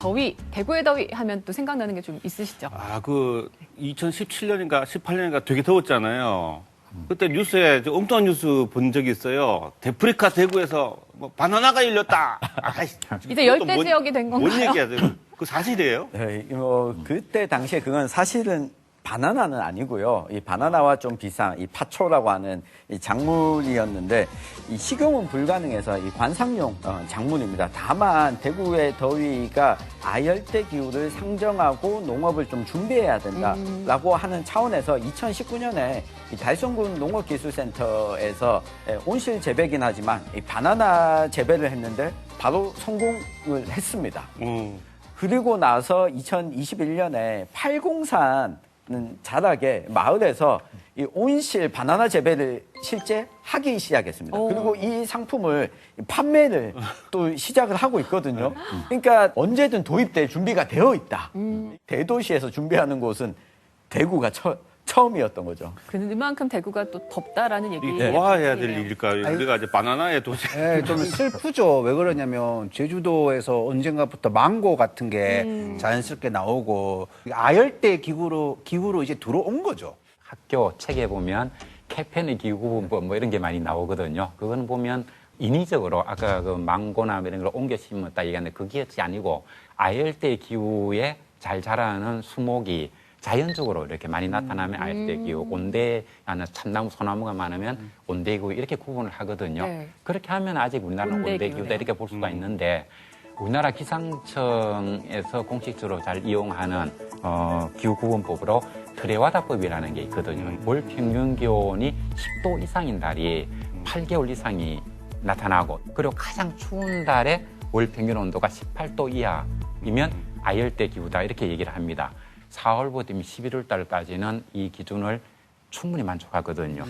더위, 대구의 더위 하면 또 생각나는 게 좀 있으시죠? 아, 2017년인가 18년인가 되게 더웠잖아요. 그때 뉴스에 엉뚱한 뉴스 본 적이 있어요. 데프리카 대구에서 뭐 바나나가 열렸다. 이제 열대 지역이 된 건가요? 뭔 얘기야? 그 사실이에요? 네, 그때 당시에 그건 사실은 바나나는 아니고요. 이 바나나와 좀 비슷한 이 파초라고 하는 이 작물이었는데 이 식용은 불가능해서 이 관상용 작물입니다. 다만 대구의 더위가 아열대 기후를 상정하고 농업을 좀 준비해야 된다라고 하는 차원에서 2019년에 이 달성군 농업기술센터에서 온실 재배긴 하지만 이 바나나 재배를 했는데 바로 성공을 했습니다. 그리고 나서 2021년에 팔공산 자락의 마을에서 이 온실 바나나 재배를 실제 하기 시작했습니다. 그리고 이 상품을 판매를 또 시작을 하고 있거든요. 그러니까 언제든 도입될 준비가 되어 있다. 대도시에서 준비하는 곳은 대구가 처음이었던 거죠. 그만큼 대구가 또 덥다라는 얘기. 이게 좋아해야 될 일일까요? 우리가 이제 바나나에 도시. 네, 좀 슬프죠. 왜 그러냐면 제주도에서 언젠가부터 망고 같은 게 자연스럽게 나오고 아열대 기후로 이제 들어온 거죠. 학교 책에 보면 캐펜의 기후 뭐 이런 게 많이 나오거든요. 그건 보면 인위적으로 아까 그 망고나 이런 걸 옮겨 심었다 얘기하는데 그게 아니고 아열대 기후에 잘 자라는 수목이 자연적으로 이렇게 많이 나타나면 아열대 기후, 온대, 참나무, 소나무가 많으면 온대기후 이렇게 구분을 하거든요. 네. 그렇게 하면 아직 우리나라는 온대기후다 이렇게 볼 수가 있는데 우리나라 기상청에서 공식적으로 잘 이용하는 기후구분법으로 트레와다법이라는 게 있거든요. 월 평균 기온이 10도 이상인 달이 8개월 이상이 나타나고 그리고 가장 추운 달에 월 평균 온도가 18도 이하이면 아열대 기후다 이렇게 얘기를 합니다. 4월부터 11월 달까지는 이 기준을 충분히 만족하거든요.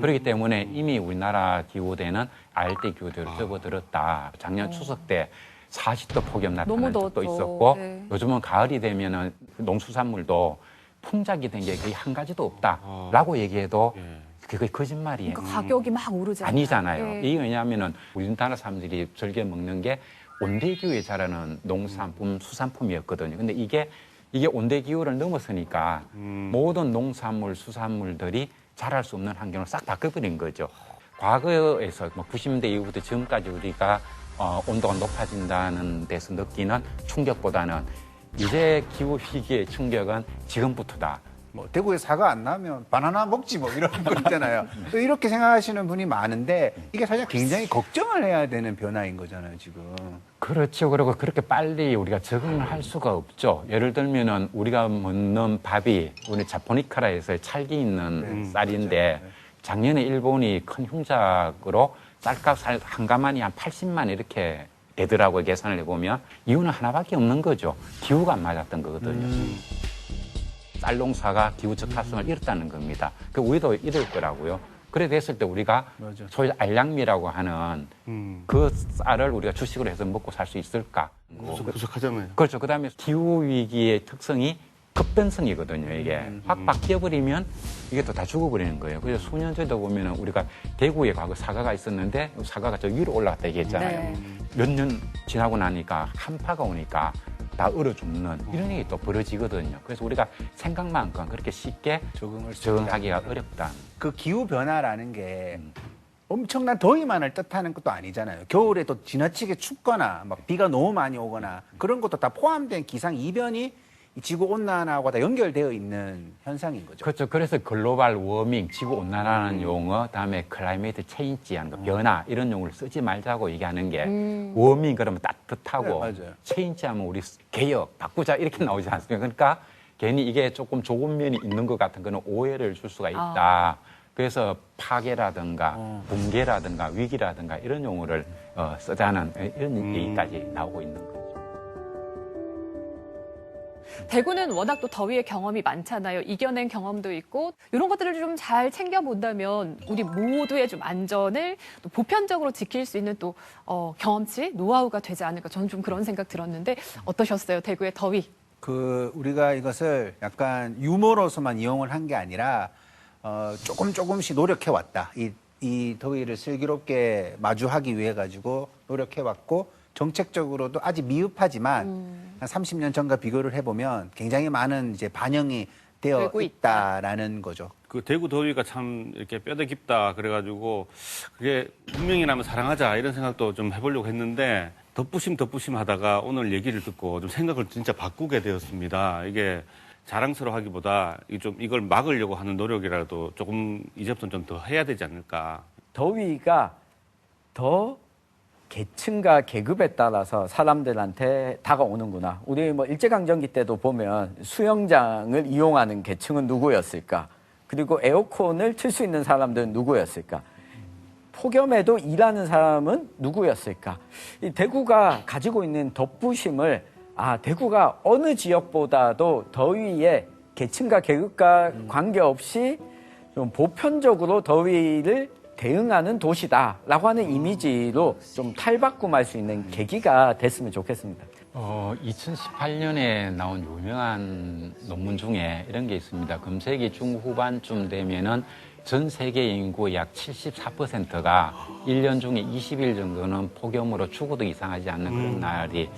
그렇기 때문에 이미 우리나라 기후대는 아열대 기후대로 접어들었다. 작년 추석 때 40도 폭염 나타난 적도 있었고 네. 요즘은 가을이 되면은 농수산물도 풍작이 된 게 거의 한 가지도 없다라고 얘기해도 그게 거짓말이에요. 그러니까 가격이 막 오르잖아요. 아니잖아요. 네. 이게 왜냐하면은 우리나라 사람들이 즐겨 먹는 게 온대기후에 자라는 농산품, 수산품이었거든요. 근데 이게 온대기후를 넘어서니까 모든 농산물, 수산물들이 자랄 수 없는 환경을 싹 바꿔버린 거죠. 과거에서 90년대 이후부터 지금까지 우리가 온도가 높아진다는 데서 느끼는 충격보다는 이제 기후 위기의 충격은 지금부터다. 뭐 대구에 사과 안 나면 바나나 먹지 뭐 이런 거 있잖아요. 또 이렇게 생각하시는 분이 많은데 이게 사실 굉장히 걱정을 해야 되는 변화인 거잖아요, 지금. 그렇죠. 그리고 그렇게 빨리 우리가 적응을 할 수가 없죠. 예를 들면은 우리가 먹는 밥이 우리 자포니카라에서 찰기 있는 쌀인데 작년에 일본이 큰 흉작으로 쌀값 한 가마니 한 80만 이렇게 되더라고요. 계산을 해보면. 이유는 하나밖에 없는 거죠. 기후가 안 맞았던 거거든요. 쌀 농사가 기후 적합성을 잃었다는 겁니다. 우리도 잃을 거라고요. 그래 됐을 때 우리가 소위 알량미라고 하는 그 쌀을 우리가 주식으로 해서 먹고 살 수 있을까? 부족하잖아요. 그렇죠. 그다음에 기후 위기의 특성이 급변성이거든요. 이게 확 바뀌어버리면 이게 또 다 죽어버리는 거예요. 그래서 수년 전에도 보면은 우리가 대구에 과거 사과가 있었는데 사과가 저 위로 올라갔다 얘기했잖아요. 네. 몇 년 지나고 나니까 한파가 오니까 다 얼어 죽는 이런 일이 또 벌어지거든요. 그래서 우리가 생각만큼 그렇게 쉽게 적응하기가 어렵다. 그 기후 변화라는 게 엄청난 더위만을 뜻하는 것도 아니잖아요. 겨울에 또 지나치게 춥거나 막 비가 너무 많이 오거나 그런 것도 다 포함된 기상 이변이 이 지구 온난화와 다 연결되어 있는 현상인 거죠. 그렇죠. 그래서 글로벌 워밍, 지구 온난화라는 용어, 다음에 클라이메이트 체인지 하는 거, 변화 이런 용어를 쓰지 말자고 얘기하는 게 워밍 그러면 따뜻하고 네, 맞아요. 체인지 하면 우리 개혁, 바꾸자 이렇게 나오지 않습니까? 그러니까 괜히 이게 조금 좋은 면이 있는 것 같은 거는 오해를 줄 수가 있다. 그래서 파괴라든가 붕괴라든가 위기라든가 이런 용어를 쓰자는 이런 얘기까지 나오고 있는 거죠. 대구는 워낙 또 더위의 경험이 많잖아요. 이겨낸 경험도 있고 이런 것들을 좀 잘 챙겨본다면 우리 모두의 좀 안전을 또 보편적으로 지킬 수 있는 또 경험치, 노하우가 되지 않을까 저는 좀 그런 생각 들었는데 어떠셨어요? 대구의 더위. 우리가 이것을 약간 유머로서만 이용을 한 게 아니라 조금씩 노력해 왔다. 이 더위를 슬기롭게 마주하기 위해 가지고 노력해 왔고 정책적으로도 아직 미흡하지만 한 30년 전과 비교를 해보면 굉장히 많은 이제 반영이 되어 되고 있다라는 거죠. 그 대구 더위가 참 이렇게 뼈대 깊다 그래가지고 그게 운명이라면 사랑하자 이런 생각도 좀 해보려고 했는데 덧부심 하다가 오늘 얘기를 듣고 좀 생각을 진짜 바꾸게 되었습니다. 이게 자랑스러워하기보다 이걸 막으려고 하는 노력이라도 조금 이제부터는 좀 더 해야 되지 않을까. 더위가 더 계층과 계급에 따라서 사람들한테 다가오는구나. 우리 뭐 일제강점기 때도 보면 수영장을 이용하는 계층은 누구였을까? 그리고 에어컨을 틀 수 있는 사람들은 누구였을까? 폭염에도 일하는 사람은 누구였을까? 이 대구가 가지고 있는 덧부심을 대구가 어느 지역보다도 더위에 계층과 계급과 관계없이 좀 보편적으로 더위를 대응하는 도시다라고 하는 이미지로 좀 탈바꿈할 수 있는 계기가 됐으면 좋겠습니다. 2018년에 나온 유명한 논문 중에 이런 게 있습니다. 금세기 중후반쯤 되면은 전 세계 인구의 약 74%가 1년 중에 20일 정도는 폭염으로 죽어도 이상하지 않는 그런 날이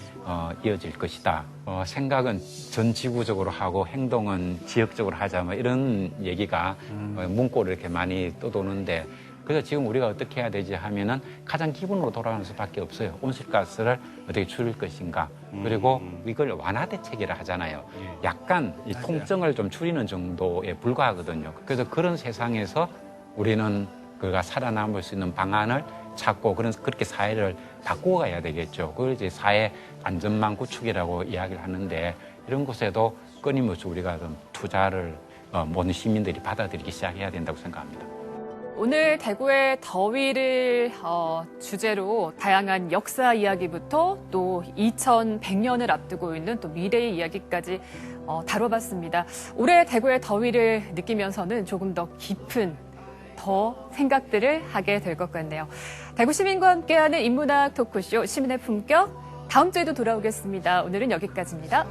이어질 것이다. 생각은 전 지구적으로 하고 행동은 지역적으로 하자 뭐 이런 얘기가 문구로 이렇게 많이 떠도는데 그래서 지금 우리가 어떻게 해야 되지 하면은 가장 기본으로 돌아가는 수밖에 없어요. 온실가스를 어떻게 줄일 것인가. 그리고 이걸 완화 대책이라 하잖아요. 약간 이 통증을 좀 줄이는 정도에 불과하거든요. 그래서 그런 세상에서 우리는 그가 살아남을 수 있는 방안을 찾고 그렇게 사회를 바꾸어 가야 되겠죠. 그걸 이제 사회 안전망 구축이라고 이야기를 하는데 이런 곳에도 끊임없이 우리가 좀 투자를 모든 시민들이 받아들이기 시작해야 된다고 생각합니다. 오늘 대구의 더위를 주제로 다양한 역사 이야기부터 또 2100년을 앞두고 있는 또 미래의 이야기까지 다뤄봤습니다. 올해 대구의 더위를 느끼면서는 조금 더 깊은 생각들을 하게 될 것 같네요. 대구 시민과 함께하는 인문학 토크쇼 시민의 품격 다음 주에도 돌아오겠습니다. 오늘은 여기까지입니다.